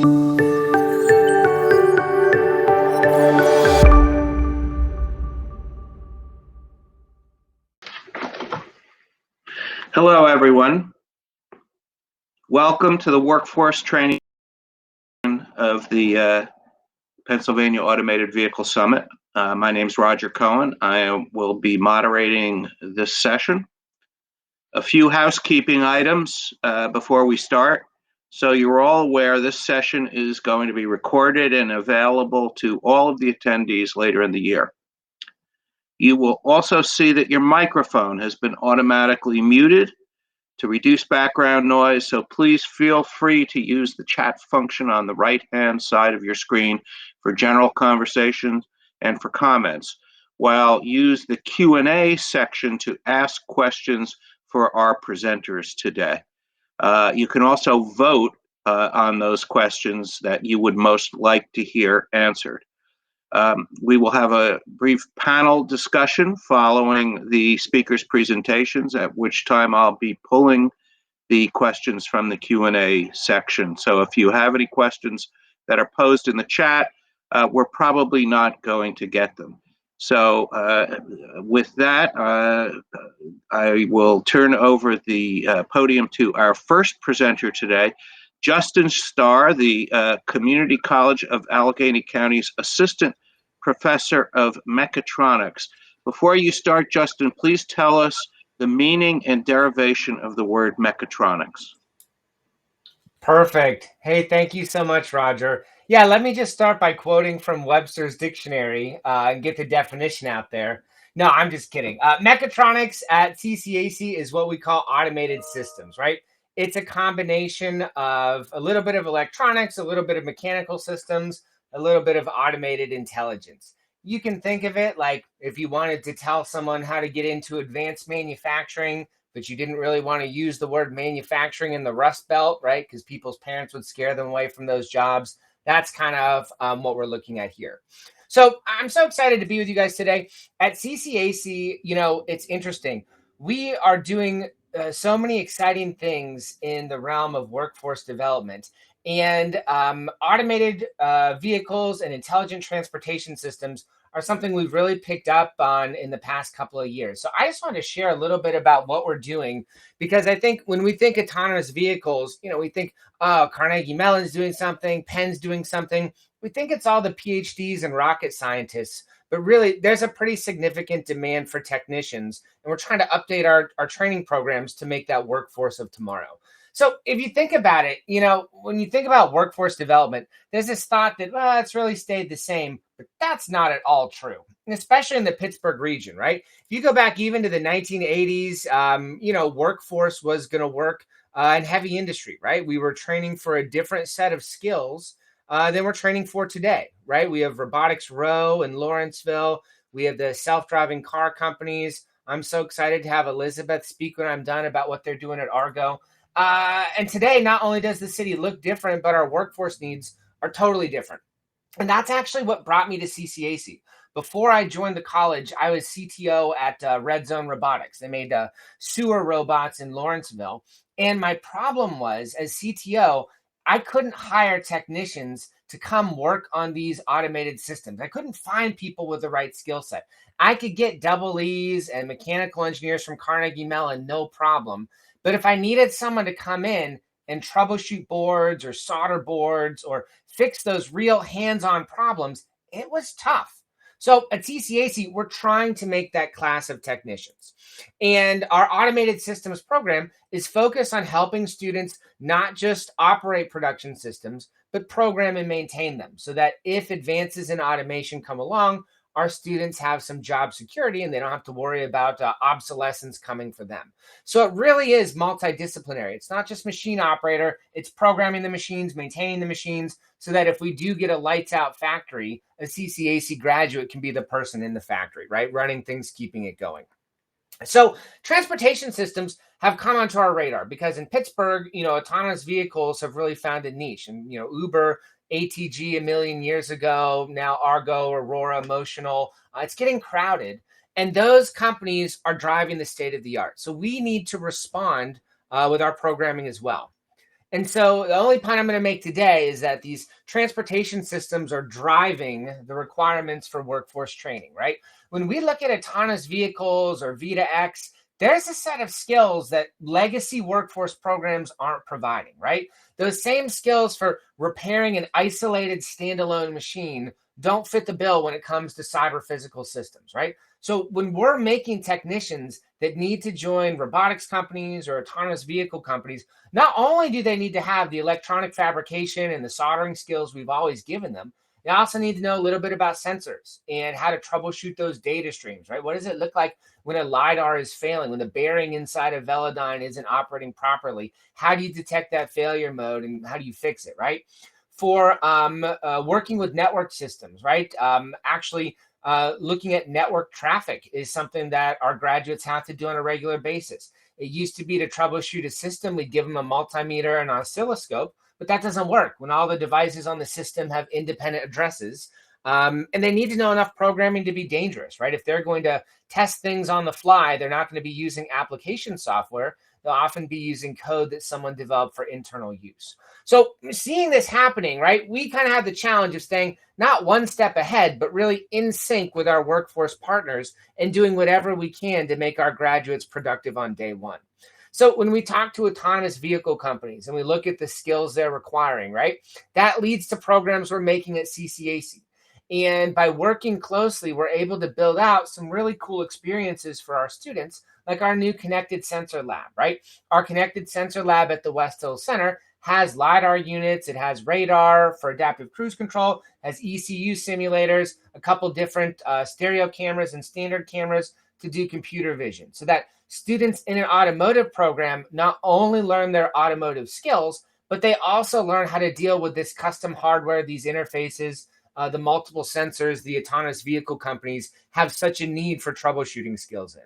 Hello, everyone. Welcome to the workforce training of the Pennsylvania Automated Vehicle Summit. My name is Roger Cohen. I will be moderating this session. A few housekeeping items before we start. So you're all aware this session is going to be recorded and available to all of the attendees later in the year. You will also see that your microphone has been automatically muted to reduce background noise, so please feel free to use the chat function on the right-hand side of your screen for general conversations and for comments, while use the Q&A section to ask questions for our presenters today. You can also vote on those questions that you would most like to hear answered. We will have a brief panel discussion following the speakers' presentations, at which time I'll be pulling the questions from the Q&A section. So if you have any questions that are posed in the chat, we're probably not going to get them. So with that, I will turn over the podium to our first presenter today, Justin Starr, the Community College of Allegheny County's Assistant Professor of Mechatronics. Before you start, Justin, please tell us the meaning and derivation of the word mechatronics. Perfect. Hey, thank you so much, Roger. Yeah, let me just start by quoting from Webster's dictionary and get the definition out there. No, I'm just kidding. Mechatronics at CCAC is what we call automated systems, right? It's a combination of a little bit of electronics, a little bit of mechanical systems, a little bit of automated intelligence. You can think of it like if you wanted to tell someone how to get into advanced manufacturing, but you didn't really want to use the word manufacturing in the Rust Belt, right? Because people's parents would scare them away from those jobs. That's kind of what we're looking at here. So I'm so excited to be with you guys today. At CCAC, you know, it's interesting. We are doing so many exciting things in the realm of workforce development. And automated vehicles and intelligent transportation systems are something we've really picked up on in the past couple of years. So I just want to share a little bit about what we're doing, because I think when we think autonomous vehicles, you know, we think, oh, Carnegie Mellon's doing something, Penn's doing something. We think it's all the PhDs and rocket scientists, but really there's a pretty significant demand for technicians, and we're trying to update our training programs to make that workforce of tomorrow. So if you think about it, you know, when you think about workforce development, there's this thought that, well, it's really stayed the same, but that's not at all true, and especially in the Pittsburgh region, right? If you go back even to the 1980s, you know, workforce was going to work in heavy industry, right? We were training for a different set of skills than we're training for today, right? We have Robotics Row in Lawrenceville. We have the self-driving car companies. I'm so excited to have Elizabeth speak when I'm done about what they're doing at Argo. And today, not only does the city look different, but our workforce needs are totally different. And that's actually what brought me to CCAC. Before I joined the college, I was CTO at Red Zone Robotics. They made sewer robots in Lawrenceville. And my problem was, as CTO, I couldn't hire technicians to come work on these automated systems. I couldn't find people with the right skill set. I could get double E's and mechanical engineers from Carnegie Mellon, no problem. But if I needed someone to come in and troubleshoot boards or solder boards or fix those real hands-on problems, it was tough. So at CCAC, we're trying to make that class of technicians. And our automated systems program is focused on helping students not just operate production systems, but program and maintain them, so that if advances in automation come along, our students have some job security and they don't have to worry about obsolescence coming for them. So it really is multidisciplinary. It's not just machine operator, it's programming the machines, maintaining the machines, so that if we do get a lights out factory, a CCAC graduate can be the person in the factory, right? Running things, keeping it going. So transportation systems have come onto our radar because in Pittsburgh, you know, autonomous vehicles have really found a niche. And, you know, Uber, ATG a million years ago, now Argo, Aurora, Emotional, it's getting crowded. And those companies are driving the state of the art. So we need to respond with our programming as well. And so the only point I'm going to make today is that these transportation systems are driving the requirements for workforce training, right? When we look at autonomous vehicles or V2X, there's a set of skills that legacy workforce programs aren't providing, right? Those same skills for repairing an isolated standalone machine don't fit the bill when it comes to cyber physical systems, right? So when we're making technicians that need to join robotics companies or autonomous vehicle companies, not only do they need to have the electronic fabrication and the soldering skills we've always given them, they also need to know a little bit about sensors and how to troubleshoot those data streams, right? What does it look like when a LiDAR is failing, when the bearing inside a Velodyne isn't operating properly? How do you detect that failure mode and how do you fix it, right? For working with network systems, right? Looking at network traffic is something that our graduates have to do on a regular basis. It used to be to troubleshoot a system, we'd give them a multimeter and an oscilloscope, but that doesn't work when all the devices on the system have independent addresses. And they need to know enough programming to be dangerous, right? If they're going to test things on the fly, they're not going to be using application software. They'll often be using code that someone developed for internal use. So seeing this happening, right, we kind of have the challenge of staying not one step ahead, but really in sync with our workforce partners and doing whatever we can to make our graduates productive on day one. So when we talk to autonomous vehicle companies and we look at the skills they're requiring, right, that leads to programs we're making at CCAC. And by working closely, we're able to build out some really cool experiences for our students, like our new connected sensor lab, right? Our connected sensor lab at the West Hill Center has LiDAR units, it has radar for adaptive cruise control, has ECU simulators, a couple different stereo cameras and standard cameras to do computer vision, so that students in an automotive program not only learn their automotive skills, but they also learn how to deal with this custom hardware, these interfaces, the multiple sensors the autonomous vehicle companies have such a need for troubleshooting skills in.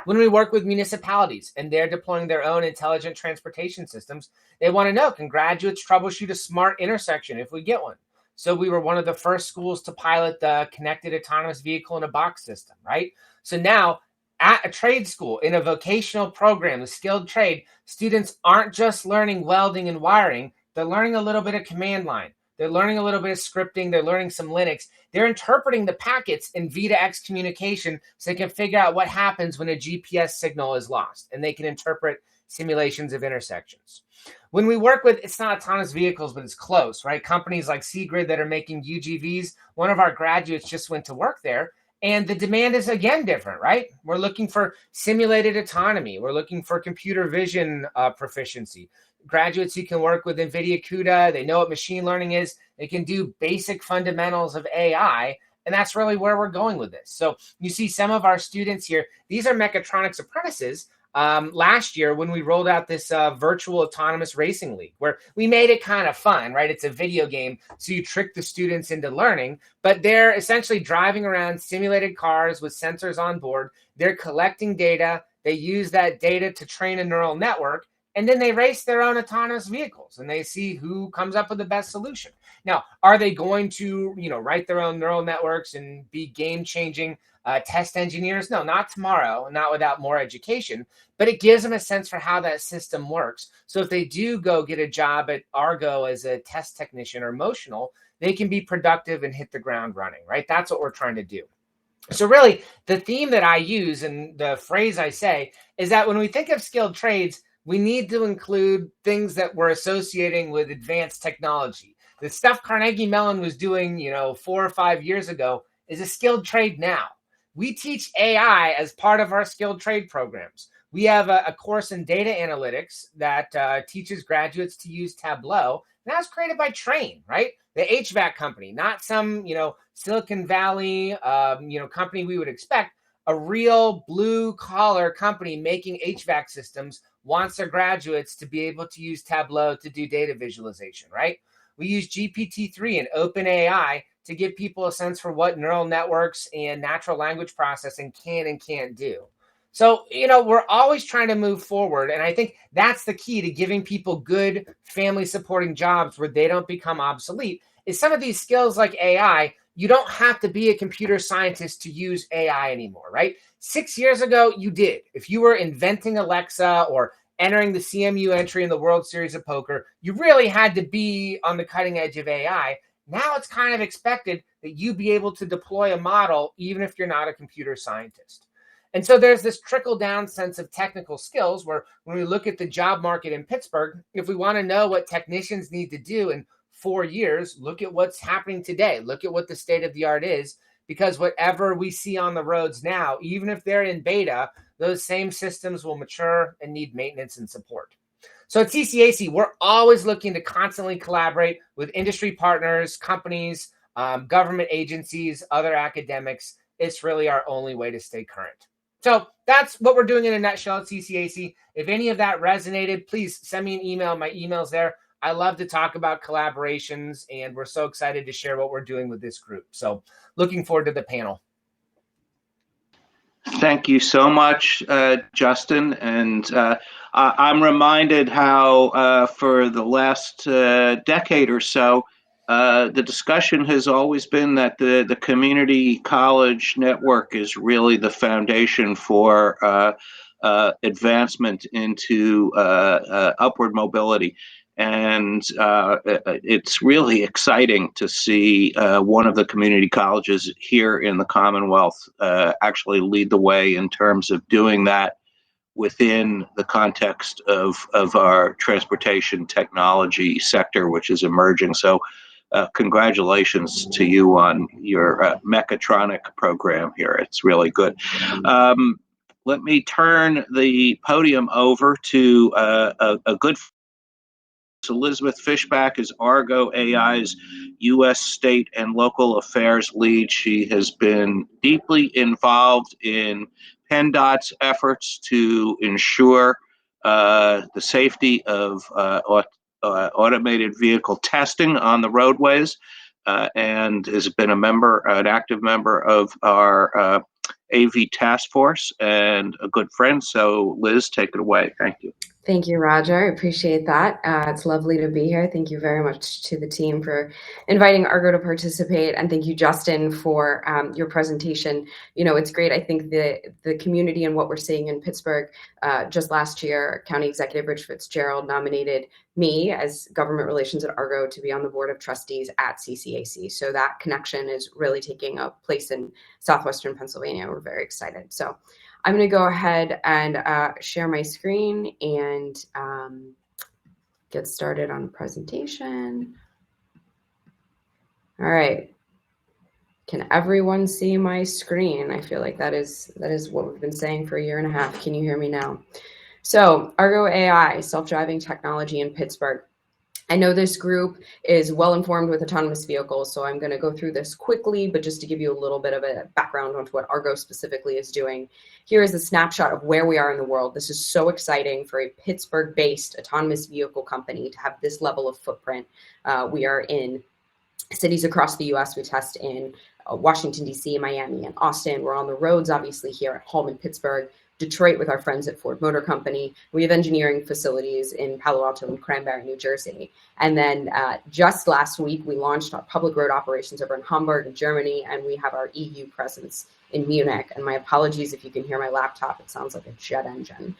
When we work with municipalities and they're deploying their own intelligent transportation systems, they want to know, can graduates troubleshoot a smart intersection if we get one? So we were one of the first schools to pilot the connected autonomous vehicle in a box system, right? So now at a trade school, in a vocational program, a skilled trade, students aren't just learning welding and wiring, they're learning a little bit of command line. They're learning a little bit of scripting. They're learning some Linux. They're interpreting the packets in V2X communication so they can figure out what happens when a GPS signal is lost, and they can interpret simulations of intersections. When we work with, it's not autonomous vehicles, but it's close, right? Companies like Seagrid that are making UGVs, one of our graduates just went to work there, and the demand is again different, right? We're looking for simulated autonomy. We're looking for computer vision proficiency. Graduates who can work with NVIDIA CUDA, they know what machine learning is, they can do basic fundamentals of AI, and that's really where we're going with this. So you see some of our students here, these are Mechatronics apprentices. Last year when we rolled out this virtual autonomous racing league, where we made it kind of fun, right? It's a video game, so you trick the students into learning, but they're essentially driving around simulated cars with sensors on board. They're collecting data. They use that data to train a neural network, and then they race their own autonomous vehicles and they see who comes up with the best solution. Now, are they going to, write their own neural networks and be game-changing test engineers? No, not tomorrow, not without more education, but it gives them a sense for how that system works. So if they do go get a job at Argo as a test technician or motional, they can be productive and hit the ground running, right? That's what we're trying to do. So really, the theme that I use and the phrase I say is that when we think of skilled trades, we need to include things that we're associating with advanced technology. The stuff Carnegie Mellon was doing, 4 or 5 years ago is a skilled trade now. We teach AI as part of our skilled trade programs. We have a course in data analytics that teaches graduates to use Tableau. And that was created by Train, right? The HVAC company, not some, Silicon Valley, company we would expect. A real blue collar company making HVAC systems wants their graduates to be able to use Tableau to do data visualization, right? We use GPT-3 and OpenAI to give people a sense for what neural networks and natural language processing can and can't do. So, we're always trying to move forward. And I think that's the key to giving people good family supporting jobs where they don't become obsolete, is some of these skills like AI. You don't have to be a computer scientist to use AI anymore, right? 6 years ago, you did. If you were inventing Alexa or entering the CMU entry in the World Series of Poker, you really had to be on the cutting edge of AI. Now it's kind of expected that you be able to deploy a model even if you're not a computer scientist. And so there's this trickle down sense of technical skills where when we look at the job market in Pittsburgh, if we want to know what technicians need to do in 4 years, look at what's happening today. Look at what the state of the art is, because whatever we see on the roads now, even if they're in beta, those same systems will mature and need maintenance and support. So at CCAC, we're always looking to constantly collaborate with industry partners, companies, government agencies, other academics. It's really our only way to stay current. So that's what we're doing in a nutshell at CCAC. If any of that resonated, please send me an email. My email's there. I love to talk about collaborations, and we're so excited to share what we're doing with this group. So looking forward to the panel. Thank you so much, Justin. And I'm reminded how for the last decade or so, the discussion has always been that the community college network is really the foundation for advancement into upward mobility. And it's really exciting to see one of the community colleges here in the Commonwealth actually lead the way in terms of doing that within the context of our transportation technology sector, which is emerging. So congratulations to you on your mechatronic program here. It's really good. Let me turn the podium over to a good Elizabeth Fishback is Argo AI's U.S. state and local affairs lead. She has been deeply involved in PennDOT's efforts to ensure the safety of automated vehicle testing on the roadways, and has been an active member of our AV task force and a good friend. So Liz, take it away. Thank you. Thank you, Roger. I appreciate that. It's lovely to be here. Thank you very much to the team for inviting Argo to participate. And thank you, Justin, for your presentation. You know, it's great. I think the community and what we're seeing in Pittsburgh, just last year, County Executive Rich Fitzgerald nominated me as government relations at Argo to be on the board of trustees at CCAC. So that connection is really taking a place in Southwestern Pennsylvania. We're very excited. So I'm going to go ahead and share my screen and get started on the presentation. All right. Can everyone see my screen? I feel like that is what we've been saying for a year and a half. Can you hear me now? So Argo AI, self-driving technology in Pittsburgh. I know this group is well informed with autonomous vehicles, so I'm going to go through this quickly, but just to give you a little bit of a background onto what Argo specifically is doing. Here is a snapshot of where we are in the world. This is so exciting for a Pittsburgh-based autonomous vehicle company to have this level of footprint. We are in cities across the U.S. We test in Washington, D.C., Miami, and Austin. We're on the roads, obviously, here at home in Pittsburgh. Detroit with our friends at Ford Motor Company. We have engineering facilities in Palo Alto and Cranberry, New Jersey. And then just last week, we launched our public road operations over in Hamburg in Germany, and we have our EU presence in Munich. And my apologies if you can hear my laptop. It sounds like a jet engine.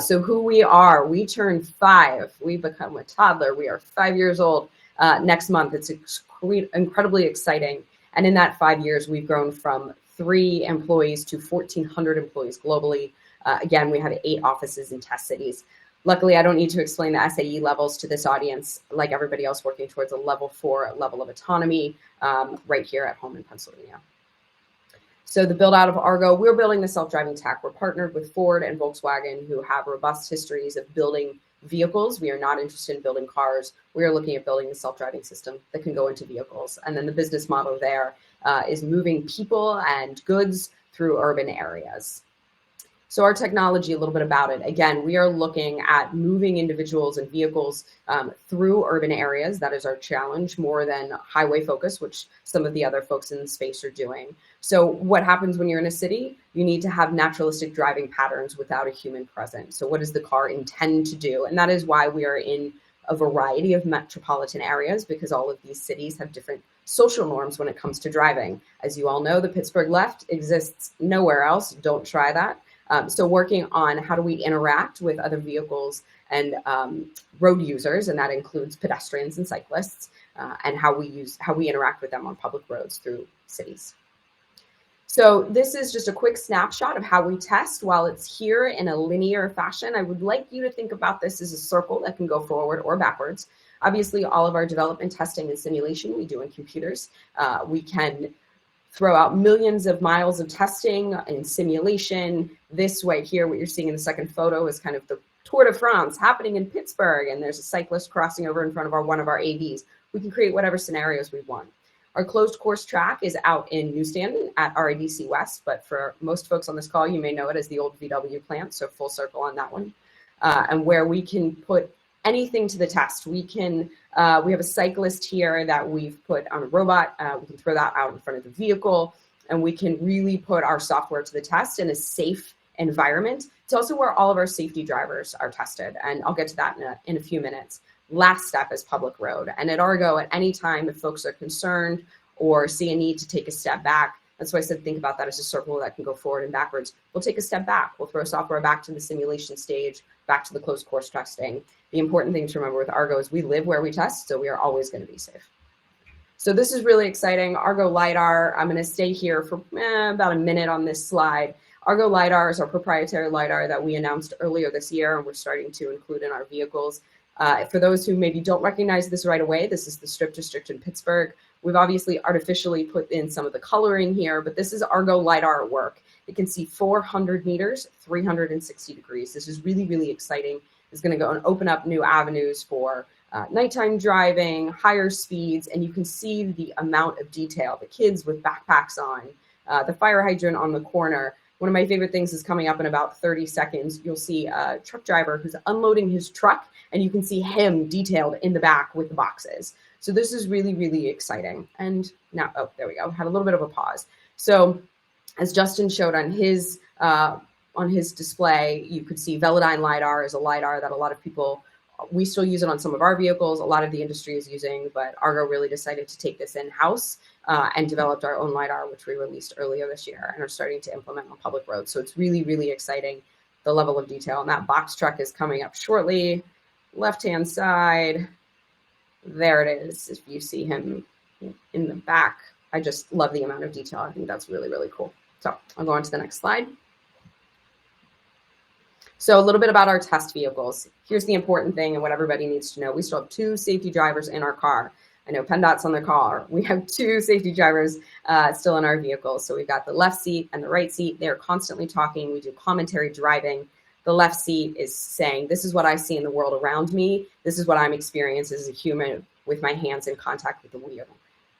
So who we are, we turn 5. We become a toddler. We are 5 years old next month. It's incredibly exciting. And in that 5 years, we've grown from 3 employees to 1,400 employees globally. Again, we have 8 offices in test cities. Luckily, I don't need to explain the SAE levels to this audience, like everybody else working towards a level 4 level of autonomy right here at home in Pennsylvania. So the build out of Argo, we're building the self-driving tech. We're partnered with Ford and Volkswagen, who have robust histories of building vehicles. We are not interested in building cars. We are looking at building the self-driving system that can go into vehicles. And then the business model there is moving people and goods through urban areas. So our technology, a little bit about it. Again, we are looking at moving individuals and vehicles through urban areas. That is our challenge, more than highway focus, which some of the other folks in the space are doing. So what happens when you're in a city? You need to have naturalistic driving patterns without a human present. So what does the car intend to do? And that is why we are in a variety of metropolitan areas, because all of these cities have different social norms when it comes to driving. As you all know, the Pittsburgh left exists nowhere else. Don't try that. So working on how do we interact with other vehicles and road users, and that includes pedestrians and cyclists, and how we interact with them on public roads through cities. So this is just a quick snapshot of how we test. While it's here in a linear fashion, I would like you to think about this as a circle that can go forward or backwards. Obviously, all of our development, testing, and simulation we do in computers. We can throw out millions of miles of testing and simulation. This way here, what you're seeing in the second photo is kind of the Tour de France happening in Pittsburgh, and there's a cyclist crossing over in front of one of our AVs. We can create whatever scenarios we want. Our closed course track is out in Newsstand at RADC West, but for most folks on this call, you may know it as the old VW plant, so full circle on that one. And where we can put anything to the test. We have a cyclist here that we've put on a robot. We can throw that out in front of the vehicle, and we can really put our software to the test in a safe environment. It's also where all of our safety drivers are tested, and I'll get to that in a few minutes. Last step is public road. And at Argo, at any time, if folks are concerned or see a need to take a step back, that's why I said think about that as a circle that can go forward and backwards. We'll take a step back. We'll throw software back to the simulation stage, back to the closed course testing. The important thing to remember with Argo is we live where we test, so we are always going to be safe. So this is really exciting. Argo LiDAR, I'm going to stay here for about a minute on this slide. Argo LiDAR is our proprietary LiDAR that we announced earlier this year, and we're starting to include in our vehicles. For those who maybe don't recognize this right away, this is the Strip District in Pittsburgh. We've obviously artificially put in some of the coloring here, but this is Argo LiDAR at work. It can see 400 meters, 360 degrees. This is really, really exciting. It's going to go and open up new avenues for nighttime driving, higher speeds, and you can see the amount of detail. The kids with backpacks on, the fire hydrant on the corner. One of my favorite things is coming up in about 30 seconds. You'll see a truck driver who's unloading his truck, and you can see him detailed in the back with the boxes. So this is really, really exciting. And now, oh, there we go. Had a little bit of a pause. So as Justin showed on his display, you could see Velodyne LiDAR is a LiDAR that a lot of people, we still use it on some of our vehicles. A lot of the industry is using, but Argo really decided to take this in-house and developed our own LiDAR, which we released earlier this year and are starting to implement on public roads. So it's really, really exciting, the level of detail. And that box truck is coming up shortly. Left-hand side, there it is. If you see him in the back, I just love the amount of detail. I think that's really, really cool. So I'll go on to the next slide. So a little bit about our test vehicles. Here's the important thing and what everybody needs to know. We still have 2 safety drivers in our car. I know PennDOT's on the car. We have 2 safety drivers still in our vehicles. So we've got the left seat and the right seat. They're constantly talking. We do commentary driving. The left seat is saying, this is what I see in the world around me. This is what I'm experiencing as a human with my hands in contact with the wheel.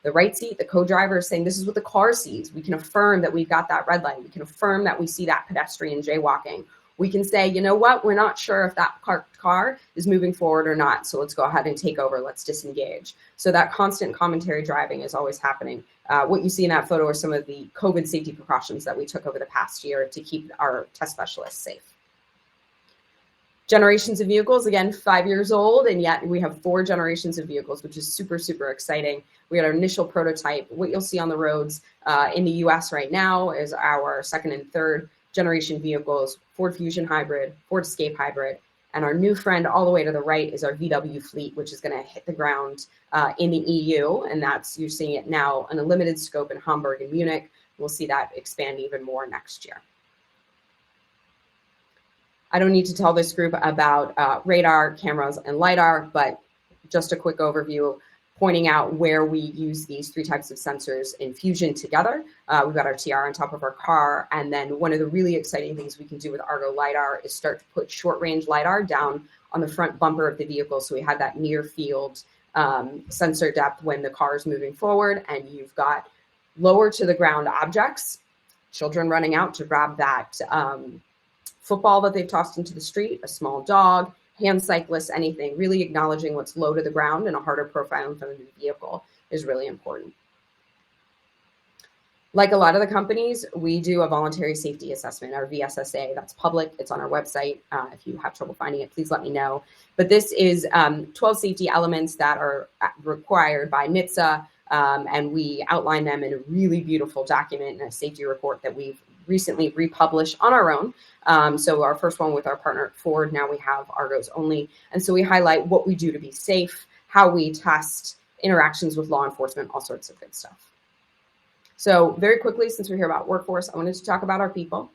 The right seat, the co-driver, is saying, this is what the car sees. We can affirm that we've got that red light. We can affirm that we see that pedestrian jaywalking. We can say, you know what, we're not sure if that car is moving forward or not. So let's go ahead and take over. Let's disengage. So that constant commentary driving is always happening. What you see in that photo are some of the COVID safety precautions that we took over the past year to keep our test specialists safe. Generations of vehicles, again, 5 years old, and yet we have 4 generations of vehicles, which is super, super exciting. We had our initial prototype. What you'll see on the roads in the US right now is our second and third generation vehicles, Ford Fusion Hybrid, Ford Escape Hybrid, and our new friend all the way to the right is our VW fleet, which is going to hit the ground in the EU, and that's, you're seeing it now in a limited scope in Hamburg and Munich. We'll see that expand even more next year. I don't need to tell this group about radar, cameras, and LiDAR, but just a quick overview pointing out where we use these 3 types of sensors in Fusion together. We've got our TR on top of our car, and then one of the really exciting things we can do with Argo LiDAR is start to put short-range LiDAR down on the front bumper of the vehicle, so we have that near-field sensor depth when the car is moving forward, and you've got lower-to-the-ground objects, children running out to grab that football that they've tossed into the street, a small dog, hand cyclists, anything, really acknowledging what's low to the ground and a harder profile in front of the vehicle is really important. Like a lot of the companies, we do a voluntary safety assessment, our VSSA. That's public. It's on our website. If you have trouble finding it, please let me know. But this is 12 safety elements that are required by Nitsa, and we outline them in a really beautiful document and a safety report that we've recently republished on our own. So our first one with our partner Ford, now we have Argos only. And so we highlight what we do to be safe, how we test interactions with law enforcement, all sorts of good stuff. So very quickly, since we're here about workforce, I wanted to talk about our people.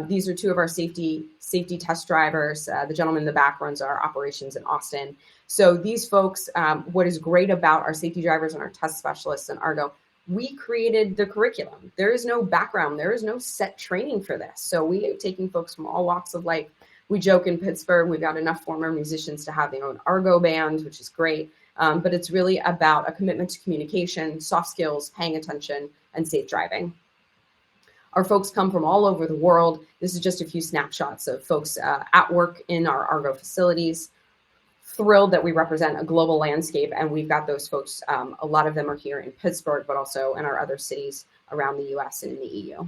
These are two of our safety test drivers. The gentleman in the back runs our operations in Austin. So these folks, what is great about our safety drivers and our test specialists in Argo, we created the curriculum. There is no background. There is no set training for this. So we are taking folks from all walks of life. We joke in Pittsburgh, we've got enough former musicians to have their own Argo band, which is great. But it's really about a commitment to communication, soft skills, paying attention, and safe driving. Our folks come from all over the world. This is just a few snapshots of folks at work in our Argo facilities. Thrilled that we represent a global landscape, and we've got those folks. A lot of them are here in Pittsburgh, but also in our other cities around the US and in the EU.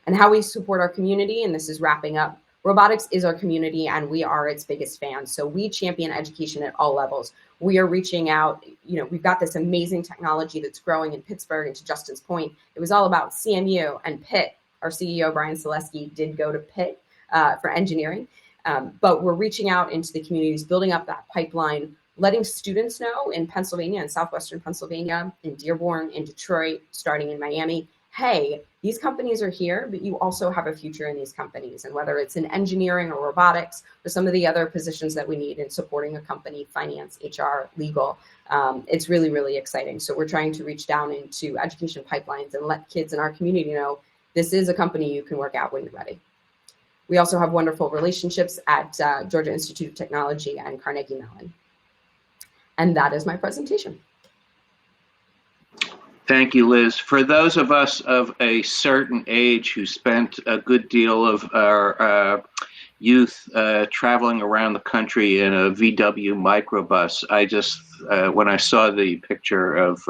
And how we support our community, and this is wrapping up. Robotics is our community, and we are its biggest fans. So we champion education at all levels. We are reaching out. We've got this amazing technology that's growing in Pittsburgh. And to Justin's point, it was all about CMU and Pitt. Our CEO, Brian Selesky, did go to Pitt for engineering. But we're reaching out into the communities, building up that pipeline, letting students know in Pennsylvania and Southwestern Pennsylvania, in Dearborn, in Detroit, starting in Miami, hey, these companies are here, but you also have a future in these companies. And whether it's in engineering or robotics or some of the other positions that we need in supporting a company, finance, HR, legal, it's really, really exciting. So we're trying to reach down into education pipelines and let kids in our community know this is a company you can work at when you're ready. We also have wonderful relationships at Georgia Institute of Technology and Carnegie Mellon. And that is my presentation. Thank you, Liz. For those of us of a certain age who spent a good deal of our youth traveling around the country in a VW microbus, I just, when I saw the picture of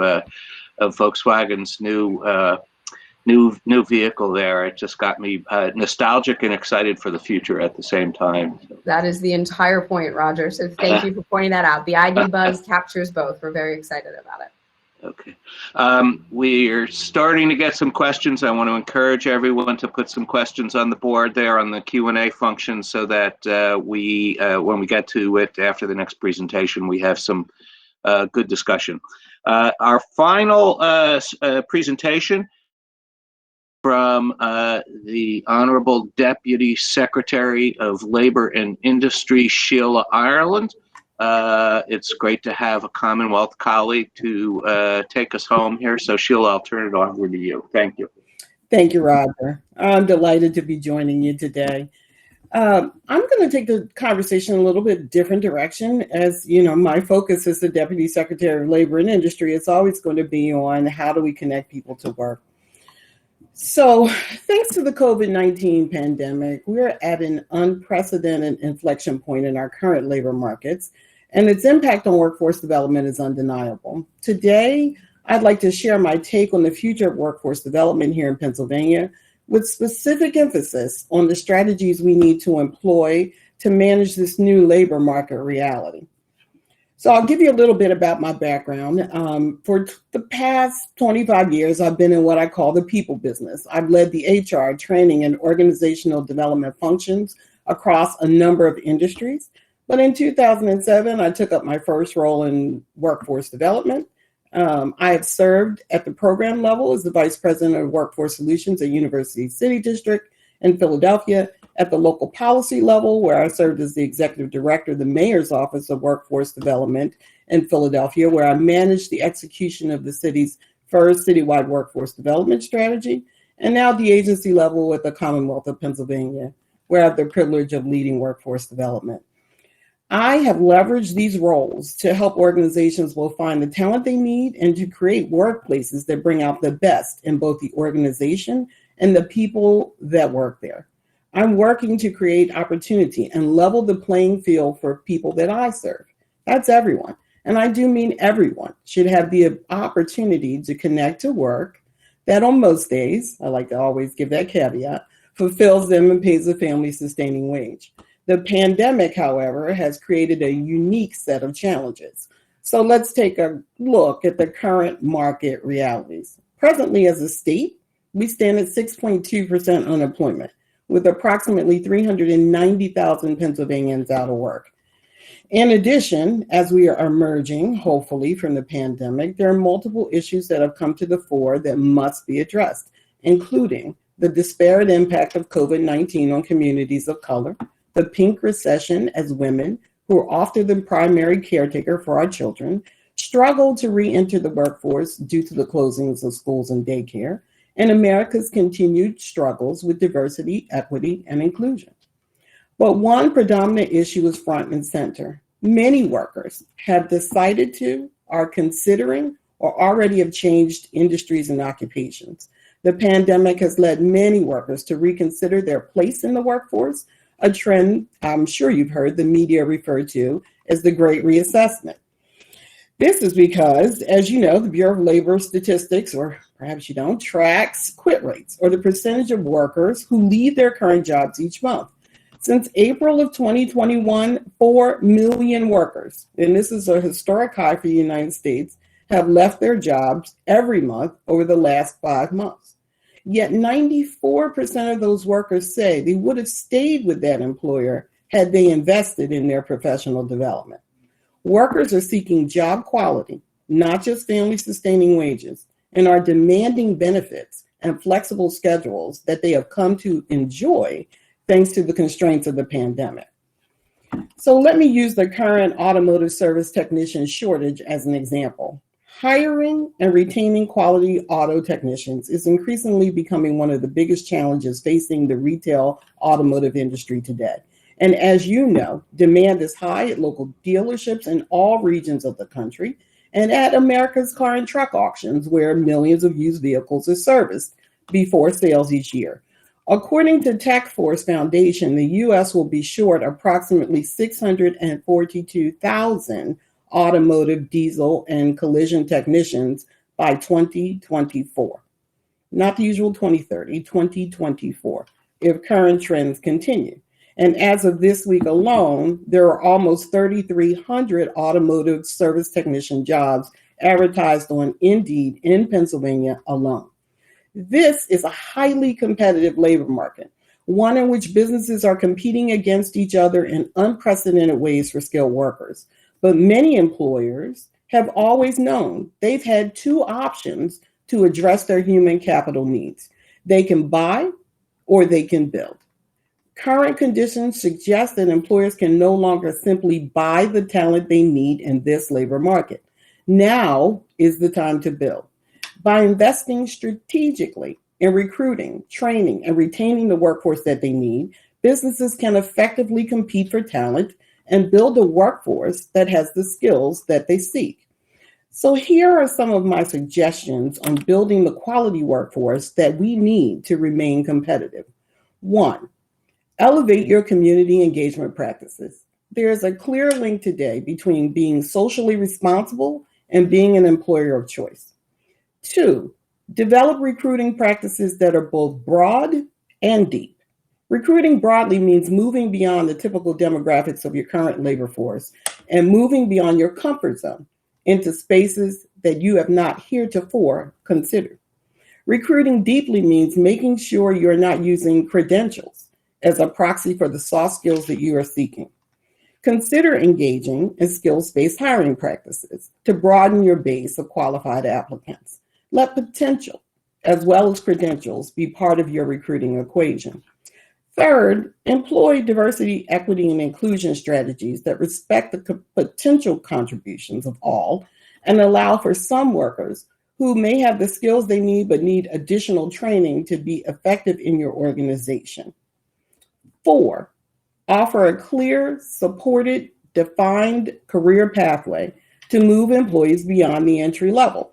Volkswagen's new vehicle there, it just got me nostalgic and excited for the future at the same time. That is the entire point, Roger. So thank you for pointing that out. The ID buzz captures both. We're very excited about it. Okay. We're starting to get some questions. I want to encourage everyone to put some questions on the board there on the Q&A function so that when we get to it after the next presentation, we have some good discussion. Our final presentation from the Honorable Deputy Secretary of Labor and Industry, Sheila Ireland. It's great to have a Commonwealth colleague to take us home here. So Sheila, I'll turn it over to you. Thank you. Thank you, Roger. I'm delighted to be joining you today. I'm going to take the conversation a little bit different direction. As you know, my focus as the Deputy Secretary of Labor and Industry, it's always going to be on how do we connect people to work. So thanks to the COVID-19 pandemic, we're at an unprecedented inflection point in our current labor markets, and its impact on workforce development is undeniable. Today, I'd like to share my take on the future of workforce development here in Pennsylvania, with specific emphasis on the strategies we need to employ to manage this new labor market reality. So I'll give you a little bit about my background. For the past 25 years, I've been in what I call the people business. I've led the HR, training, and organizational development functions across a number of industries. But in 2007, I took up my first role in workforce development. I have served at the program level as the Vice President of Workforce Solutions at University City District in Philadelphia, at the local policy level, where I served as the Executive Director of the Mayor's Office of Workforce Development in Philadelphia, where I managed the execution of the city's first citywide workforce development strategy, and now at the agency level with the Commonwealth of Pennsylvania, where I have the privilege of leading workforce development. I have leveraged these roles to help organizations both find the talent they need and to create workplaces that bring out the best in both the organization and the people that work there. I'm working to create opportunity and level the playing field for people that I serve. That's everyone. And I do mean everyone should have the opportunity to connect to work that on most days, I like to always give that caveat, fulfills them and pays a family-sustaining wage. The pandemic, however, has created a unique set of challenges. So let's take a look at the current market realities. Presently, as a state, we stand at 6.2% unemployment, with approximately 390,000 Pennsylvanians out of work. In addition, as we are emerging, hopefully, from the pandemic, there are multiple issues that have come to the fore that must be addressed, including the disparate impact of COVID-19 on communities of color, the pink recession as women, who are often the primary caretaker for our children, struggle to re-enter the workforce due to the closings of schools and daycare, and America's continued struggles with diversity, equity, and inclusion. But one predominant issue is front and center. Many workers have decided to, are considering, or already have changed industries and occupations. The pandemic has led many workers to reconsider their place in the workforce, a trend I'm sure you've heard the media refer to as the Great Reassessment. This is because, as you know, the Bureau of Labor Statistics, or perhaps you don't, tracks quit rates, or the percentage of workers who leave their current jobs each month. Since April of 2021, 4 million workers, and this is a historic high for the United States, have left their jobs every month over the last 5 months. Yet 94% of those workers say they would have stayed with that employer had they invested in their professional development. Workers are seeking job quality, not just family-sustaining wages, and are demanding benefits and flexible schedules that they have come to enjoy thanks to the constraints of the pandemic. So let me use the current automotive service technician shortage as an example. Hiring and retaining quality auto technicians is increasingly becoming one of the biggest challenges facing the retail automotive industry today. And as you know, demand is high at local dealerships in all regions of the country and at America's car and truck auctions, where millions of used vehicles are serviced before sales each year. According to TechForce Foundation, the U.S. will be short approximately 642,000 automotive, diesel, and collision technicians by 2024. Not the usual 2030, 2024, if current trends continue. And as of this week alone, there are almost 3,300 automotive service technician jobs advertised on Indeed in Pennsylvania alone. This is a highly competitive labor market, one in which businesses are competing against each other in unprecedented ways for skilled workers. But many employers have always known they've had two options to address their human capital needs. They can buy or they can build. Current conditions suggest that employers can no longer simply buy the talent they need in this labor market. Now is the time to build. By investing strategically in recruiting, training, and retaining the workforce that they need, businesses can effectively compete for talent and build a workforce that has the skills that they seek. So here are some of my suggestions on building the quality workforce that we need to remain competitive. 1, elevate your community engagement practices. There is a clear link today between being socially responsible and being an employer of choice. 2, develop recruiting practices that are both broad and deep. Recruiting broadly means moving beyond the typical demographics of your current labor force and moving beyond your comfort zone into spaces that you have not heretofore considered. Recruiting deeply means making sure you're not using credentials as a proxy for the soft skills that you are seeking. Consider engaging in skills-based hiring practices to broaden your base of qualified applicants. Let potential, as well as credentials, be part of your recruiting equation. 3rd, employ diversity, equity, and inclusion strategies that respect the potential contributions of all and allow for some workers who may have the skills they need but need additional training to be effective in your organization. 4, offer a clear, supported, defined career pathway to move employees beyond the entry level.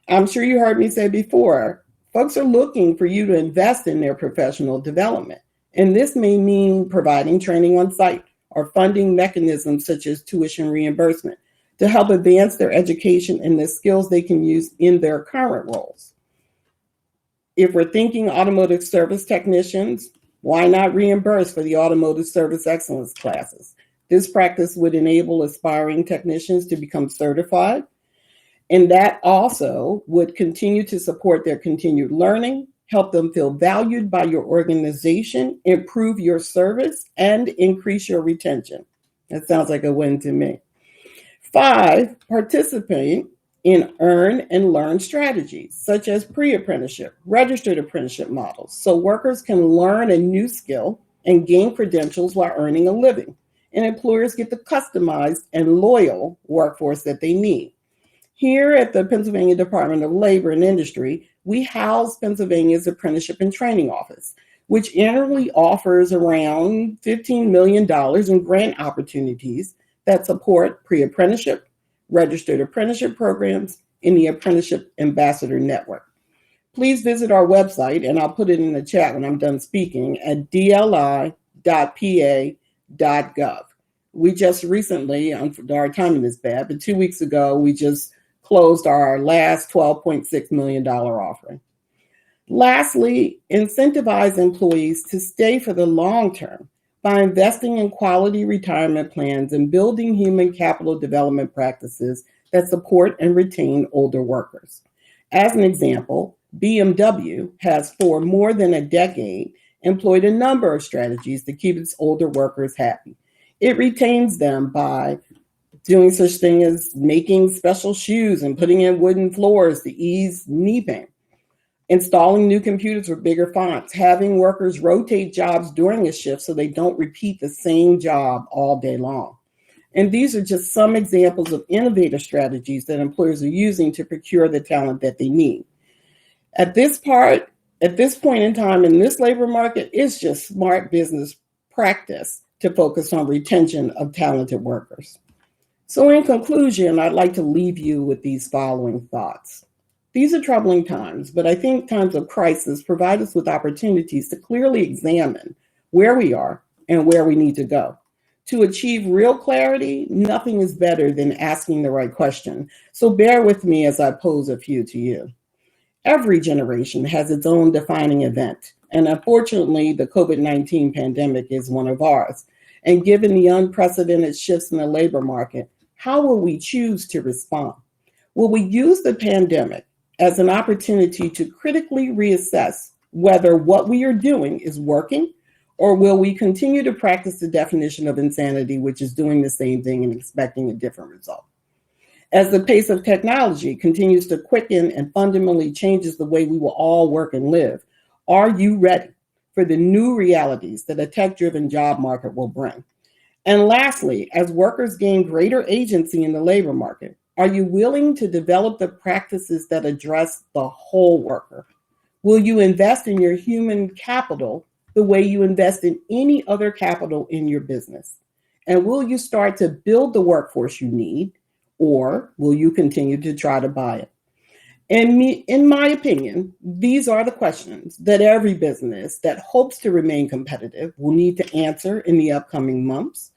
I'm sure you heard me say before, folks are looking for you to invest in their professional development. And this may mean providing training on site or funding mechanisms such as tuition reimbursement to help advance their education and the skills they can use in their current roles. If we're thinking automotive service technicians, why not reimburse for the automotive service excellence classes? This practice would enable aspiring technicians to become certified, and that also would continue to support their continued learning help them feel valued by your organization, improve your service, and increase your retention. That sounds like a win to me. 5, participate in earn and learn strategies, such as pre-apprenticeship, registered apprenticeship models, so workers can learn a new skill and gain credentials while earning a living, and employers get the customized and loyal workforce that they need. Here at the Pennsylvania Department of Labor and Industry, we house Pennsylvania's Apprenticeship and Training Office, which annually offers around $15 million in grant opportunities that support pre-apprenticeship, registered apprenticeship programs, and the Apprenticeship Ambassador Network. Please visit our website, and I'll put it in the chat when I'm done speaking, at dli.pa.gov. We just recently, our timing is bad, but 2 weeks ago, we just closed our last $12.6 million offering. Lastly, incentivize employees to stay for the long term by investing in quality retirement plans and building human capital development practices that support and retain older workers. As an example, BMW has for more than a decade employed a number of strategies to keep its older workers happy. It retains them by doing such thing as making special shoes and putting in wooden floors to ease knee pain, installing new computers with bigger fonts, having workers rotate jobs during a shift so they don't repeat the same job all day long. And these are just some examples of innovative strategies that employers are using to procure the talent that they need. At this point in time in this labor market, it's just smart business practice to focus on retention of talented workers. So in conclusion, I'd like to leave you with these following thoughts. These are troubling times, but I think times of crisis provide us with opportunities to clearly examine where we are and where we need to go. To achieve real clarity, nothing is better than asking the right question. So bear with me as I pose a few to you. Every generation has its own defining event, and unfortunately, the COVID-19 pandemic is one of ours. And given the unprecedented shifts in the labor market, how will we choose to respond? Will we use the pandemic as an opportunity to critically reassess whether what we are doing is working, or will we continue to practice the definition of insanity, which is doing the same thing and expecting a different result? As the pace of technology continues to quicken and fundamentally changes the way we will all work and live, are you ready for the new realities that a tech-driven job market will bring? And lastly, as workers gain greater agency in the labor market, are you willing to develop the practices that address the whole worker? Will you invest in your human capital the way you invest in any other capital in your business? And will you start to build the workforce you need, or will you continue to try to buy it? And in my opinion, these are the questions that every business that hopes to remain competitive will need to answer in the upcoming months.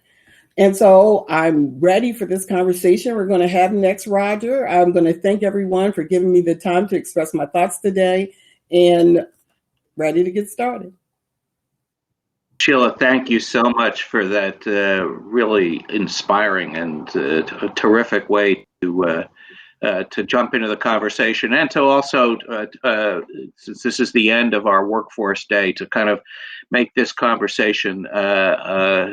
And so I'm ready for this conversation we're going to have next, Roger. I'm going to thank everyone for giving me the time to express my thoughts today, and ready to get started. Sheila, thank you so much for that really inspiring and terrific way to jump into the conversation, and to also, since this is the end of our workforce day, to kind of make this conversation a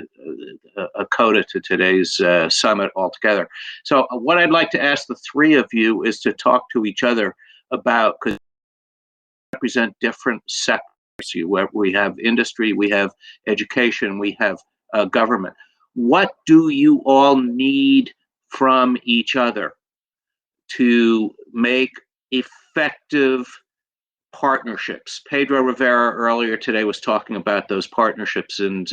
coda to today's summit altogether. So what I'd like to ask the three of you is to talk to each other about, because represent different sectors. We have industry, we have education, we have government. What do you all need from each other to make effective partnerships? Pedro Rivera earlier today was talking about those partnerships, and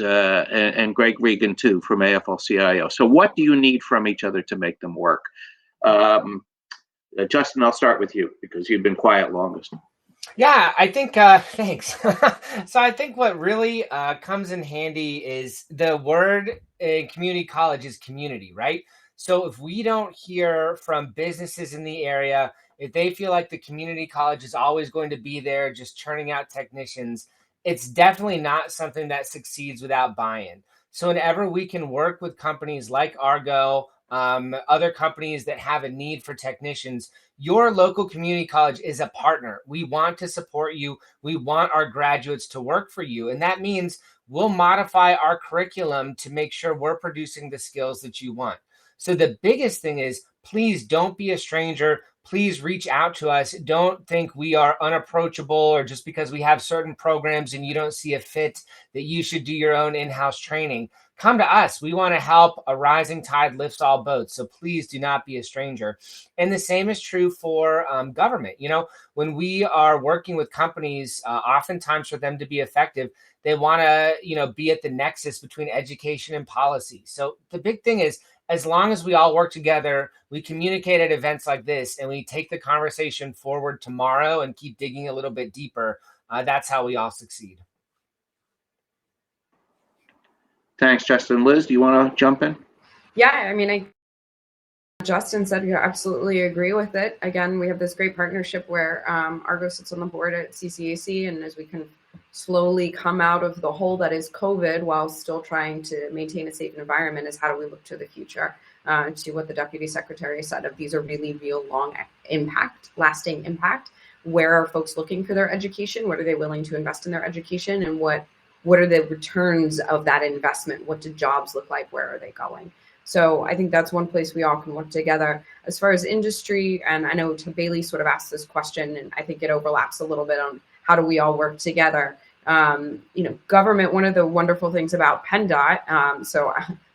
Greg Regan too from AFL-CIO. So what do you need from each other to make them work? Justin, I'll start with you because you've been quiet longest. Yeah, I think, thanks. So I think what really comes in handy is the word in community college is community, right? So if we don't hear from businesses in the area, if they feel like the community college is always going to be there, just churning out technicians, it's definitely not something that succeeds without buy-in. So whenever we can work with companies like Argo, other companies that have a need for technicians. Your local community college is a partner. We want to support you. We want our graduates to work for you. And that means we'll modify our curriculum to make sure we're producing the skills that you want. So the biggest thing is, please don't be a stranger. Please reach out to us. Don't think we are unapproachable, or just because we have certain programs and you don't see a fit that you should do your own in-house training. Come to us. We want to help. A rising tide lifts all boats. So please do not be a stranger. And the same is true for government. You know, when we are working with companies, oftentimes for them to be effective, they want to, you know, be at the nexus between education and policy. So the big thing is, as long as we all work together, we communicate at events like this, and we take the conversation forward tomorrow and keep digging a little bit deeper, that's how we all succeed. Thanks, Justin. Liz, do you want to jump in? Yeah, I mean, Justin said, you absolutely agree with it. Again, we have this great partnership where Argo sits on the board at CCAC, and as we can slowly come out of the hole that is COVID while still trying to maintain a safe environment, is how do we look to the future, to what the Deputy Secretary said of these are really real long impact, lasting impact. Where are folks looking for their education? What are they willing to invest in their education? And what are the returns of that investment? What do jobs look like? Where are they going? So I think that's one place we all can work together. As far as industry, and I know Bailey sort of asked this question, and I think it overlaps a little bit on how do we all work together. You know, government, one of the wonderful things about PennDOT, so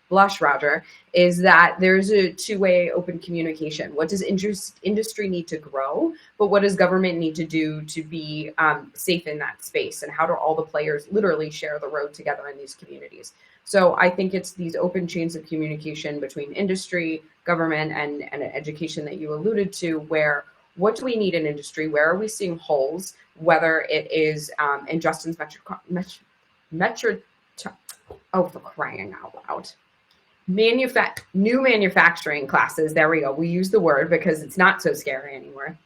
blush, Roger, is that there's a two-way open communication. What does industry need to grow, but what does government need to do to be safe in that space? And how do all the players literally share the road together in these communities? So I think it's these open chains of communication between industry, government, and education that you alluded to, where what do we need in industry? Where are we seeing holes? Whether it is in Justin's oh, for crying out loud. New manufacturing classes. There we go. We use the word because it's not so scary anymore.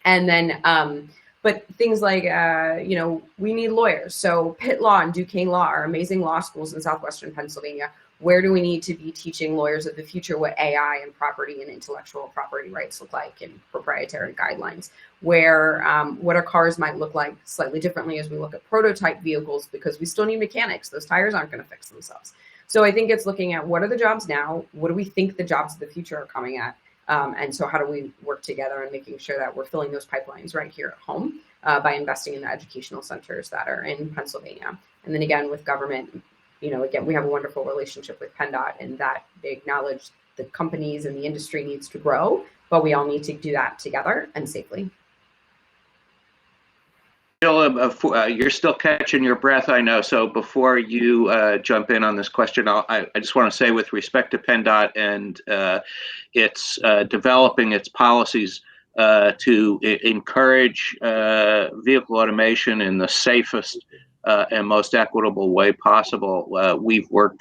And then, but things like, you know, we need lawyers. So Pitt Law and Duquesne Law are amazing law schools in Southwestern Pennsylvania. Where do we need to be teaching lawyers of the future what AI and property and intellectual property rights look like, and proprietary guidelines? Where what our cars might look like slightly differently as we look at prototype vehicles, because we still need mechanics. Those tires aren't going to fix themselves. So I think it's looking at what are the jobs now? What do we think the jobs of the future are coming at? And so how do we work together and making sure that we're filling those pipelines right here at home by investing in the educational centers that are in Pennsylvania? And then again, with government, you know, again, we have a wonderful relationship with PennDOT, and that they acknowledge the companies and the industry needs to grow, but we all need to do that together and safely. Sheila, you're still catching your breath, I know. So before you jump in on this question, I just want to say, with respect to PennDOT and it's developing its policies to encourage vehicle automation in the safest and most equitable way possible, we've worked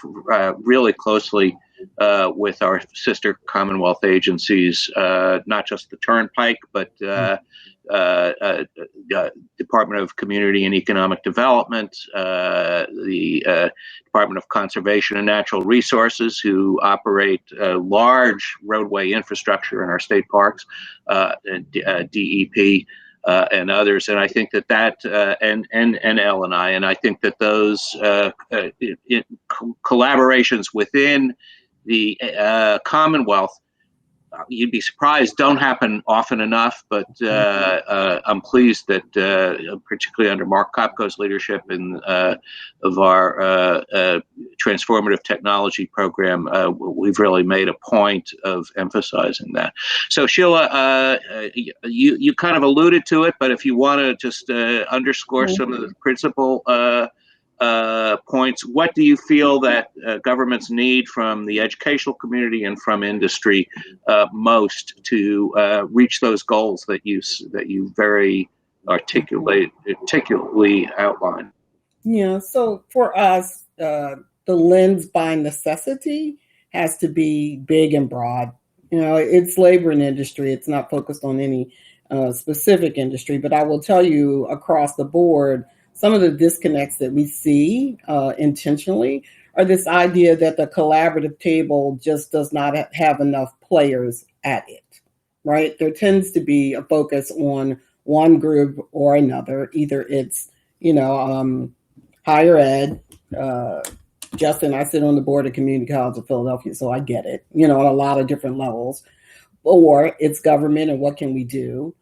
really closely with our sister Commonwealth agencies, not just the Turnpike, but Department of Community and Economic Development, the Department of Conservation and Natural Resources, who operate large roadway infrastructure in our state parks, DEP, and others. And I think that and L&I, and I think that those collaborations within the Commonwealth, you'd be surprised, don't happen often enough, but I'm pleased that particularly under Mark Kopko's leadership of our transformative technology program, we've really made a point of emphasizing that. So Sheila, you kind of alluded to it, but if you want to just underscore some of the principal points, what do you feel that governments need from the educational community and from industry most to reach those goals that you very articulately outlined? Yeah, so for us, the lens by necessity has to be big and broad. You know, it's labor and industry. It's not focused on any specific industry, but I will tell you across the board, some of the disconnects that we see intentionally or this idea that the collaborative table just does not have enough players at it, right? There tends to be a focus on one group or another. Either it's, higher ed. Justin, I sit on the board of Community College of Philadelphia, so I get it, on a lot of different levels. Or it's government and what can we do?